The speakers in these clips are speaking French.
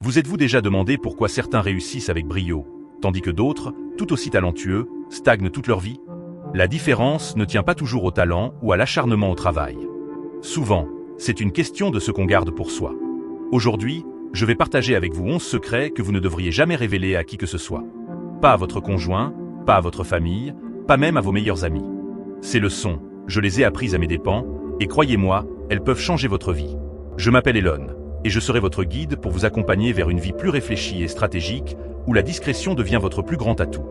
Vous êtes-vous déjà demandé pourquoi certains réussissent avec brio, tandis que d'autres, tout aussi talentueux, stagnent toute leur vie? La différence ne tient pas toujours au talent ou à l'acharnement au travail. Souvent, c'est une question de ce qu'on garde pour soi. Aujourd'hui, je vais partager avec vous 11 secrets que vous ne devriez jamais révéler à qui que ce soit. Pas à votre conjoint, pas à votre famille, pas même à vos meilleurs amis. Ces leçons, je les ai apprises à mes dépens, et croyez-moi, elles peuvent changer votre vie. Je m'appelle Elon, et je serai votre guide pour vous accompagner vers une vie plus réfléchie et stratégique, où la discrétion devient votre plus grand atout.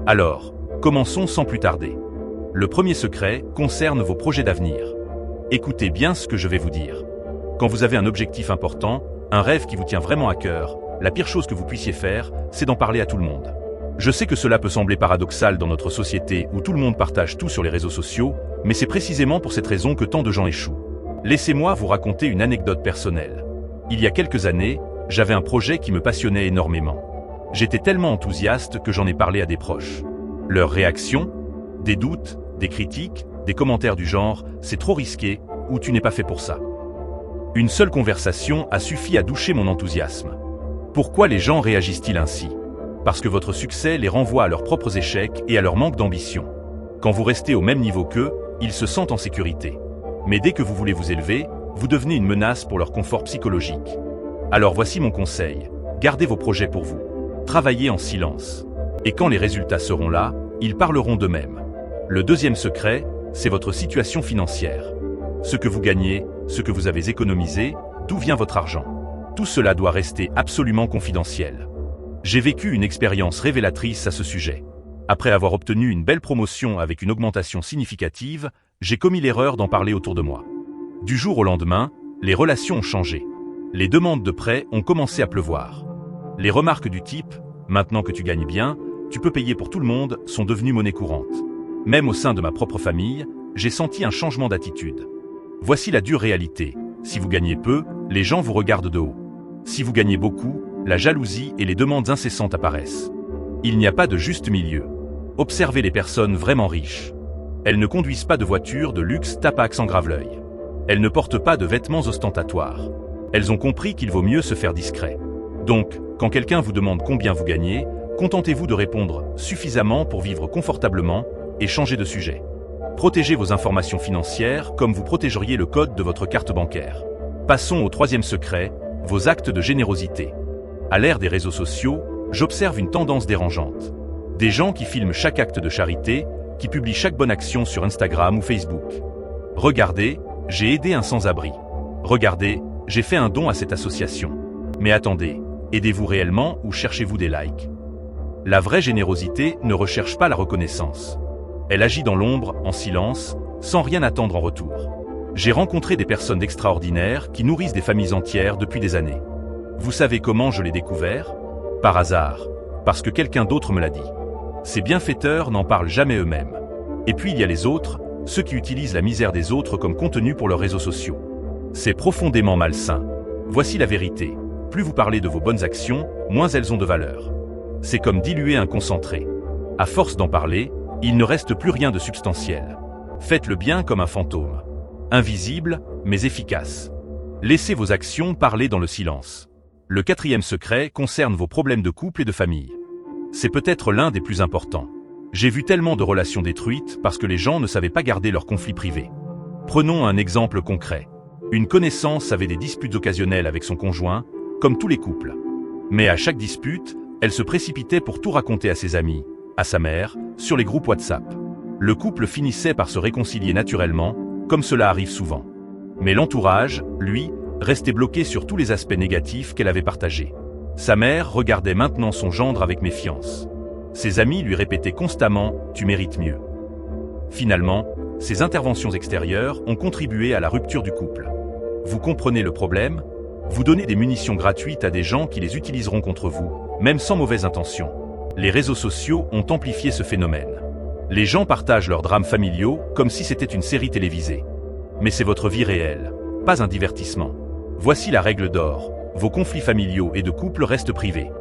Alors, commençons sans plus tarder. Le premier secret concerne vos projets d'avenir. Écoutez bien ce que je vais vous dire. Quand vous avez un objectif important, un rêve qui vous tient vraiment à cœur, la pire chose que vous puissiez faire, c'est d'en parler à tout le monde. Je sais que cela peut sembler paradoxal dans notre société où tout le monde partage tout sur les réseaux sociaux, mais c'est précisément pour cette raison que tant de gens échouent. Laissez-moi vous raconter une anecdote personnelle. Il y a quelques années, j'avais un projet qui me passionnait énormément. J'étais tellement enthousiaste que j'en ai parlé à des proches. Leurs réactions? Des doutes, des critiques, des commentaires du genre « c'est trop risqué » ou « tu n'es pas fait pour ça ». Une seule conversation a suffi à doucher mon enthousiasme. Pourquoi les gens réagissent-ils ainsi? Parce que votre succès les renvoie à leurs propres échecs et à leur manque d'ambition. Quand vous restez au même niveau qu'eux, ils se sentent en sécurité. Mais dès que vous voulez vous élever, vous devenez une menace pour leur confort psychologique. Alors voici mon conseil, gardez vos projets pour vous. Travaillez en silence. Et quand les résultats seront là, ils parleront d'eux-mêmes. Le deuxième secret, c'est votre situation financière. Ce que vous gagnez, ce que vous avez économisé, d'où vient votre argent. Tout cela doit rester absolument confidentiel. J'ai vécu une expérience révélatrice à ce sujet. Après avoir obtenu une belle promotion avec une augmentation significative, j'ai commis l'erreur d'en parler autour de moi. Du jour au lendemain, les relations ont changé. Les demandes de prêts ont commencé à pleuvoir. Les remarques du type « maintenant que tu gagnes bien, tu peux payer pour tout le monde » sont devenues monnaie courante. Même au sein de ma propre famille, j'ai senti un changement d'attitude. Voici la dure réalité. Si vous gagnez peu, les gens vous regardent de haut. Si vous gagnez beaucoup, la jalousie et les demandes incessantes apparaissent. Il n'y a pas de juste milieu. Observez les personnes vraiment riches. Elles ne conduisent pas de voitures de luxe Tapax en grave-l'œil. Elles ne portent pas de vêtements ostentatoires. Elles ont compris qu'il vaut mieux se faire discret. Donc, quand quelqu'un vous demande combien vous gagnez, contentez-vous de répondre suffisamment pour vivre confortablement et changer de sujet. Protégez vos informations financières comme vous protégeriez le code de votre carte bancaire. Passons au troisième secret, vos actes de générosité. À l'ère des réseaux sociaux, j'observe une tendance dérangeante. Des gens qui filment chaque acte de charité, qui publient chaque bonne action sur Instagram ou Facebook. Regardez, j'ai aidé un sans-abri. Regardez, j'ai fait un don à cette association. Mais attendez, aidez-vous réellement ou cherchez-vous des likes? La vraie générosité ne recherche pas la reconnaissance. Elle agit dans l'ombre, en silence, sans rien attendre en retour. J'ai rencontré des personnes extraordinaires qui nourrissent des familles entières depuis des années. Vous savez comment je l'ai découvert? Par hasard, parce que quelqu'un d'autre me l'a dit. Ces bienfaiteurs n'en parlent jamais eux-mêmes. Et puis il y a les autres, ceux qui utilisent la misère des autres comme contenu pour leurs réseaux sociaux. C'est profondément malsain. Voici la vérité. Plus vous parlez de vos bonnes actions, moins elles ont de valeur. C'est comme diluer un concentré. À force d'en parler, il ne reste plus rien de substantiel. Faites le bien comme un fantôme. Invisible, mais efficace. Laissez vos actions parler dans le silence. Le quatrième secret concerne vos problèmes de couple et de famille. C'est peut-être l'un des plus importants. J'ai vu tellement de relations détruites parce que les gens ne savaient pas garder leurs conflits privés. Prenons un exemple concret. Une connaissance avait des disputes occasionnelles avec son conjoint, comme tous les couples. Mais à chaque dispute, elle se précipitait pour tout raconter à ses amis, à sa mère, sur les groupes WhatsApp. Le couple finissait par se réconcilier naturellement, comme cela arrive souvent. Mais l'entourage, lui, restait bloqué sur tous les aspects négatifs qu'elle avait partagés. Sa mère regardait maintenant son gendre avec méfiance. Ses amis lui répétaient constamment « tu mérites mieux ». Finalement, ces interventions extérieures ont contribué à la rupture du couple. Vous comprenez le problème? Vous donnez des munitions gratuites à des gens qui les utiliseront contre vous, même sans mauvaise intention. Les réseaux sociaux ont amplifié ce phénomène. Les gens partagent leurs drames familiaux comme si c'était une série télévisée. Mais c'est votre vie réelle, pas un divertissement. Voici la règle d'or. Vos conflits familiaux et de couple restent privés.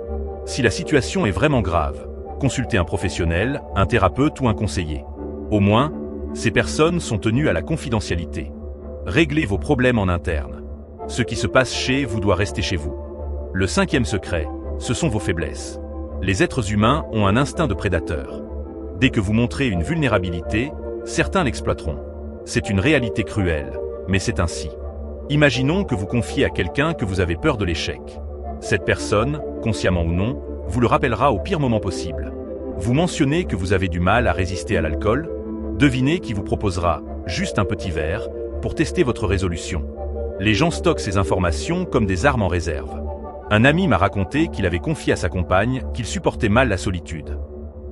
Si la situation est vraiment grave, consultez un professionnel, un thérapeute ou un conseiller. Au moins, ces personnes sont tenues à la confidentialité. Réglez vos problèmes en interne. Ce qui se passe chez vous doit rester chez vous. Le cinquième secret, ce sont vos faiblesses. Les êtres humains ont un instinct de prédateur. Dès que vous montrez une vulnérabilité, certains l'exploiteront. C'est une réalité cruelle, mais c'est ainsi. Imaginons que vous confiez à quelqu'un que vous avez peur de l'échec. Cette personne, consciemment ou non, vous le rappellera au pire moment possible. Vous mentionnez que vous avez du mal à résister à l'alcool. Devinez qui vous proposera juste un petit verre pour tester votre résolution. Les gens stockent ces informations comme des armes en réserve. Un ami m'a raconté qu'il avait confié à sa compagne qu'il supportait mal la solitude.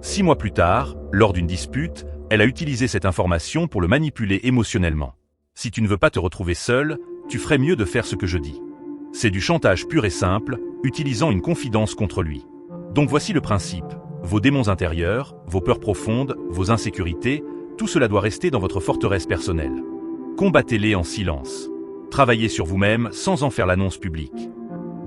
6 mois plus tard, lors d'une dispute, elle a utilisé cette information pour le manipuler émotionnellement. Si tu ne veux pas te retrouver seul, tu ferais mieux de faire ce que je dis. C'est du chantage pur et simple, utilisant une confidence contre lui. Donc voici le principe. Vos démons intérieurs, vos peurs profondes, vos insécurités, tout cela doit rester dans votre forteresse personnelle. Combattez-les en silence. Travaillez sur vous-même sans en faire l'annonce publique.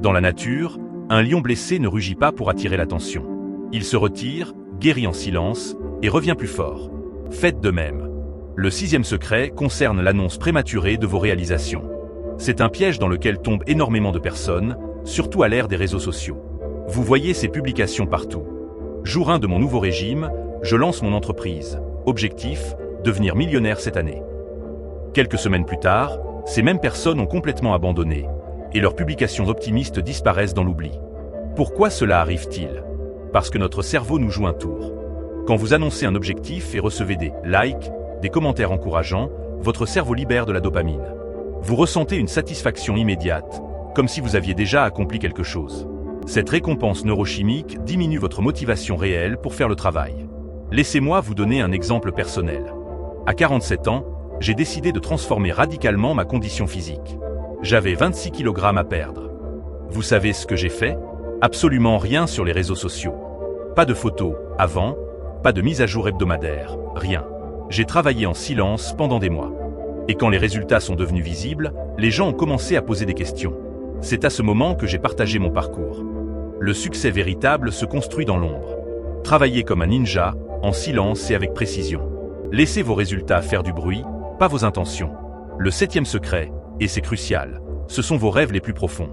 Dans la nature, un lion blessé ne rugit pas pour attirer l'attention. Il se retire, guérit en silence, et revient plus fort. Faites de même. Le sixième secret concerne l'annonce prématurée de vos réalisations. C'est un piège dans lequel tombent énormément de personnes, surtout à l'ère des réseaux sociaux. Vous voyez ces publications partout. Jour 1 de mon nouveau régime, je lance mon entreprise. Objectif, devenir millionnaire cette année. Quelques semaines plus tard, ces mêmes personnes ont complètement abandonné, et leurs publications optimistes disparaissent dans l'oubli. Pourquoi cela arrive-t-il? Parce que notre cerveau nous joue un tour. Quand vous annoncez un objectif et recevez des likes, des commentaires encourageants, votre cerveau libère de la dopamine. Vous ressentez une satisfaction immédiate, comme si vous aviez déjà accompli quelque chose. Cette récompense neurochimique diminue votre motivation réelle pour faire le travail. Laissez-moi vous donner un exemple personnel. À 47 ans, j'ai décidé de transformer radicalement ma condition physique. J'avais 26 kg à perdre. Vous savez ce que j'ai fait? Absolument rien sur les réseaux sociaux. Pas de photos avant, pas de mise à jour hebdomadaire, rien. J'ai travaillé en silence pendant des mois. Et quand les résultats sont devenus visibles, les gens ont commencé à poser des questions. C'est à ce moment que j'ai partagé mon parcours. Le succès véritable se construit dans l'ombre. Travaillez comme un ninja, en silence et avec précision. Laissez vos résultats faire du bruit, pas vos intentions. Le septième secret, et c'est crucial, ce sont vos rêves les plus profonds.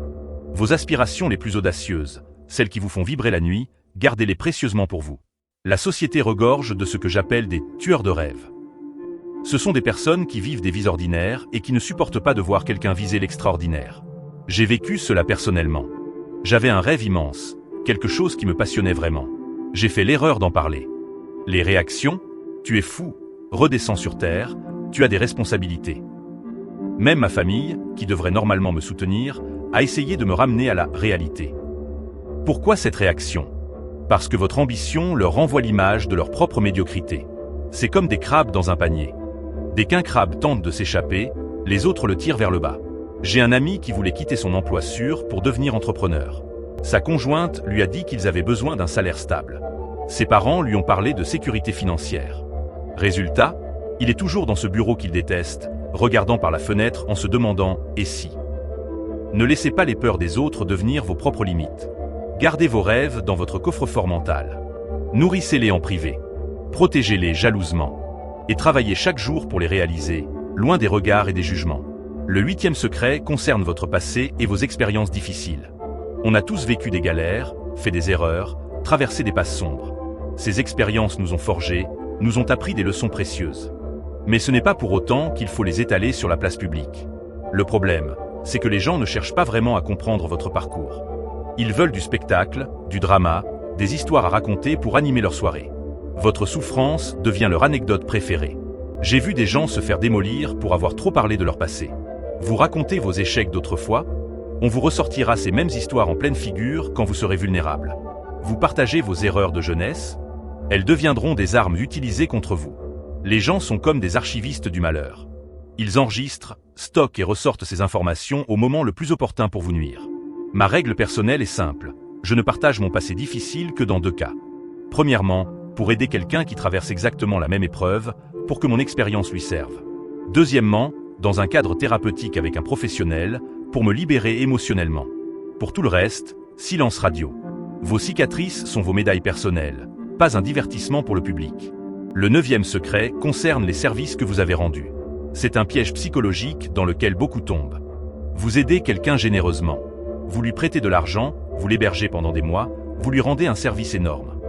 Vos aspirations les plus audacieuses, celles qui vous font vibrer la nuit, gardez-les précieusement pour vous. La société regorge de ce que j'appelle des tueurs de rêves. Ce sont des personnes qui vivent des vies ordinaires et qui ne supportent pas de voir quelqu'un viser l'extraordinaire. J'ai vécu cela personnellement. J'avais un rêve immense, quelque chose qui me passionnait vraiment. J'ai fait l'erreur d'en parler. Les réactions? Tu es fou, redescends sur terre, tu as des responsabilités. Même ma famille, qui devrait normalement me soutenir, a essayé de me ramener à la réalité. Pourquoi cette réaction? Parce que votre ambition leur renvoie l'image de leur propre médiocrité. C'est comme des crabes dans un panier. Dès qu'un crabe tente de s'échapper, les autres le tirent vers le bas. J'ai un ami qui voulait quitter son emploi sûr pour devenir entrepreneur. Sa conjointe lui a dit qu'ils avaient besoin d'un salaire stable. Ses parents lui ont parlé de sécurité financière. Résultat, il est toujours dans ce bureau qu'il déteste, regardant par la fenêtre en se demandant « et si ?» Ne laissez pas les peurs des autres devenir vos propres limites. Gardez vos rêves dans votre coffre-fort mental. Nourrissez-les en privé. Protégez-les jalousement. Et travaillez chaque jour pour les réaliser, loin des regards et des jugements. Le huitième secret concerne votre passé et vos expériences difficiles. On a tous vécu des galères, fait des erreurs, traversé des passes sombres. Ces expériences nous ont forgés, nous ont appris des leçons précieuses. Mais ce n'est pas pour autant qu'il faut les étaler sur la place publique. Le problème, c'est que les gens ne cherchent pas vraiment à comprendre votre parcours. Ils veulent du spectacle, du drama, des histoires à raconter pour animer leur soirée. Votre souffrance devient leur anecdote préférée. J'ai vu des gens se faire démolir pour avoir trop parlé de leur passé. Vous racontez vos échecs d'autrefois, on vous ressortira ces mêmes histoires en pleine figure quand vous serez vulnérable. Vous partagez vos erreurs de jeunesse, elles deviendront des armes utilisées contre vous. Les gens sont comme des archivistes du malheur. Ils enregistrent, stockent et ressortent ces informations au moment le plus opportun pour vous nuire. Ma règle personnelle est simple, je ne partage mon passé difficile que dans 2 cas. Premièrement, pour aider quelqu'un qui traverse exactement la même épreuve, pour que mon expérience lui serve. Deuxièmement, dans un cadre thérapeutique avec un professionnel, pour me libérer émotionnellement. Pour tout le reste, silence radio. Vos cicatrices sont vos médailles personnelles, pas un divertissement pour le public. Le 9e secret concerne les services que vous avez rendus. C'est un piège psychologique dans lequel beaucoup tombent. Vous aidez quelqu'un généreusement. Vous lui prêtez de l'argent, vous l'hébergez pendant des mois, vous lui rendez un service énorme.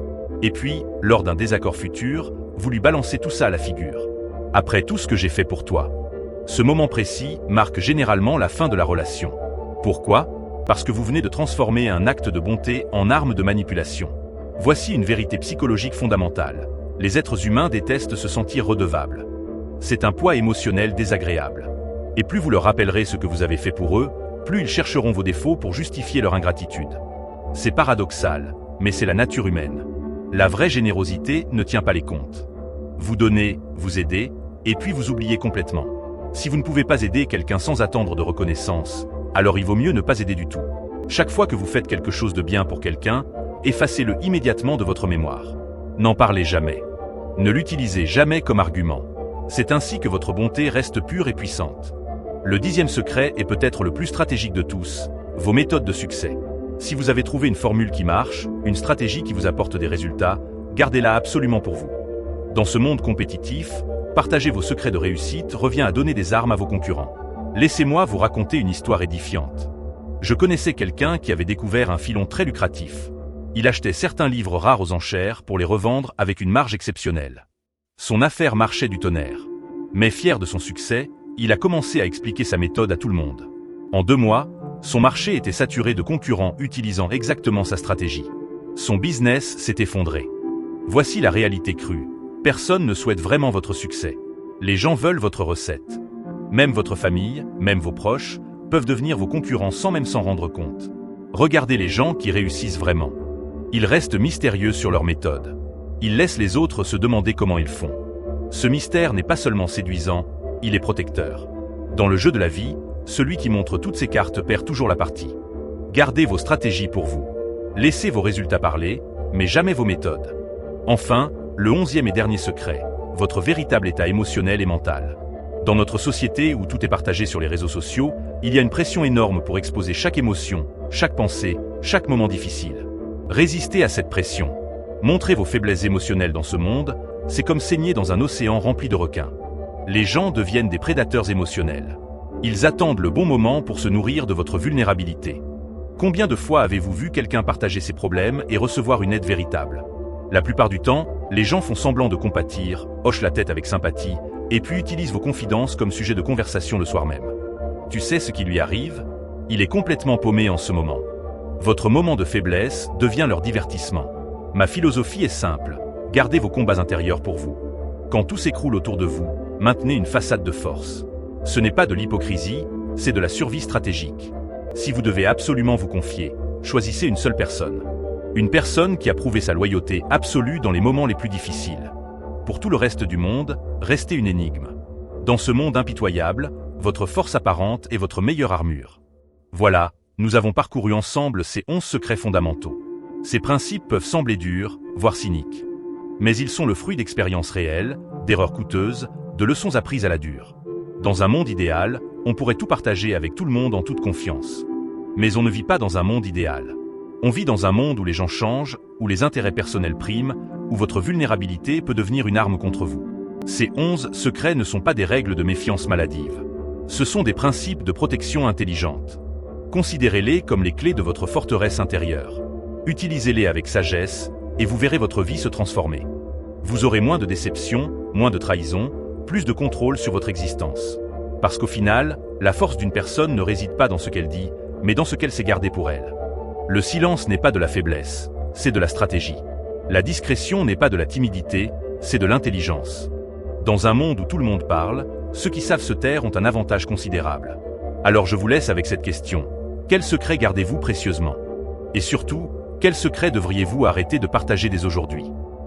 Et puis, lors d'un désaccord futur, vous lui balancez tout ça à la figure. Après tout ce que j'ai fait pour toi. Ce moment précis marque généralement la fin de la relation. Pourquoi ? Parce que vous venez de transformer un acte de bonté en arme de manipulation. Voici une vérité psychologique fondamentale. Les êtres humains détestent se sentir redevables. C'est un poids émotionnel désagréable. Et plus vous leur rappellerez ce que vous avez fait pour eux, plus ils chercheront vos défauts pour justifier leur ingratitude. C'est paradoxal, mais c'est la nature humaine. La vraie générosité ne tient pas les comptes. Vous donnez, vous aidez, et puis vous oubliez complètement. Si vous ne pouvez pas aider quelqu'un sans attendre de reconnaissance, alors il vaut mieux ne pas aider du tout. Chaque fois que vous faites quelque chose de bien pour quelqu'un, effacez-le immédiatement de votre mémoire. N'en parlez jamais. Ne l'utilisez jamais comme argument. C'est ainsi que votre bonté reste pure et puissante. Le 10e secret est peut-être le plus stratégique de tous, vos méthodes de succès. Si vous avez trouvé une formule qui marche, une stratégie qui vous apporte des résultats, gardez-la absolument pour vous. Dans ce monde compétitif, partager vos secrets de réussite revient à donner des armes à vos concurrents. Laissez-moi vous raconter une histoire édifiante. Je connaissais quelqu'un qui avait découvert un filon très lucratif. Il achetait certains livres rares aux enchères pour les revendre avec une marge exceptionnelle. Son affaire marchait du tonnerre. Mais fier de son succès, il a commencé à expliquer sa méthode à tout le monde. En 2 mois, son marché était saturé de concurrents utilisant exactement sa stratégie. Son business s'est effondré. Voici la réalité crue. Personne ne souhaite vraiment votre succès. Les gens veulent votre recette. Même votre famille, même vos proches, peuvent devenir vos concurrents sans même s'en rendre compte. Regardez les gens qui réussissent vraiment. Ils restent mystérieux sur leur méthode. Ils laissent les autres se demander comment ils font. Ce mystère n'est pas seulement séduisant, il est protecteur. Dans le jeu de la vie, celui qui montre toutes ses cartes perd toujours la partie. Gardez vos stratégies pour vous. Laissez vos résultats parler, mais jamais vos méthodes. Enfin, le 11e et dernier secret, votre véritable état émotionnel et mental. Dans notre société où tout est partagé sur les réseaux sociaux, il y a une pression énorme pour exposer chaque émotion, chaque pensée, chaque moment difficile. Résistez à cette pression. Montrez vos faiblesses émotionnelles dans ce monde, c'est comme saigner dans un océan rempli de requins. Les gens deviennent des prédateurs émotionnels. Ils attendent le bon moment pour se nourrir de votre vulnérabilité. Combien de fois avez-vous vu quelqu'un partager ses problèmes et recevoir une aide véritable ? La plupart du temps, les gens font semblant de compatir, hochent la tête avec sympathie, et puis utilisent vos confidences comme sujet de conversation le soir même. Tu sais ce qui lui arrive ? Il est complètement paumé en ce moment. Votre moment de faiblesse devient leur divertissement. Ma philosophie est simple, gardez vos combats intérieurs pour vous. Quand tout s'écroule autour de vous, maintenez une façade de force. Ce n'est pas de l'hypocrisie, c'est de la survie stratégique. Si vous devez absolument vous confier, choisissez une seule personne. Une personne qui a prouvé sa loyauté absolue dans les moments les plus difficiles. Pour tout le reste du monde, restez une énigme. Dans ce monde impitoyable, votre force apparente est votre meilleure armure. Voilà, nous avons parcouru ensemble ces 11 secrets fondamentaux. Ces principes peuvent sembler durs, voire cyniques. Mais ils sont le fruit d'expériences réelles, d'erreurs coûteuses, de leçons apprises à la dure. Dans un monde idéal, on pourrait tout partager avec tout le monde en toute confiance. Mais on ne vit pas dans un monde idéal. On vit dans un monde où les gens changent, où les intérêts personnels priment, où votre vulnérabilité peut devenir une arme contre vous. Ces 11 secrets ne sont pas des règles de méfiance maladive. Ce sont des principes de protection intelligente. Considérez-les comme les clés de votre forteresse intérieure. Utilisez-les avec sagesse, et vous verrez votre vie se transformer. Vous aurez moins de déceptions, moins de trahisons, plus de contrôle sur votre existence. Parce qu'au final, la force d'une personne ne réside pas dans ce qu'elle dit, mais dans ce qu'elle s'est gardé pour elle. Le silence n'est pas de la faiblesse, c'est de la stratégie. La discrétion n'est pas de la timidité, c'est de l'intelligence. Dans un monde où tout le monde parle, ceux qui savent se taire ont un avantage considérable. Alors je vous laisse avec cette question. Quel secret gardez-vous précieusement ? Et surtout, quel secret devriez-vous arrêter de partager dès aujourd'hui ?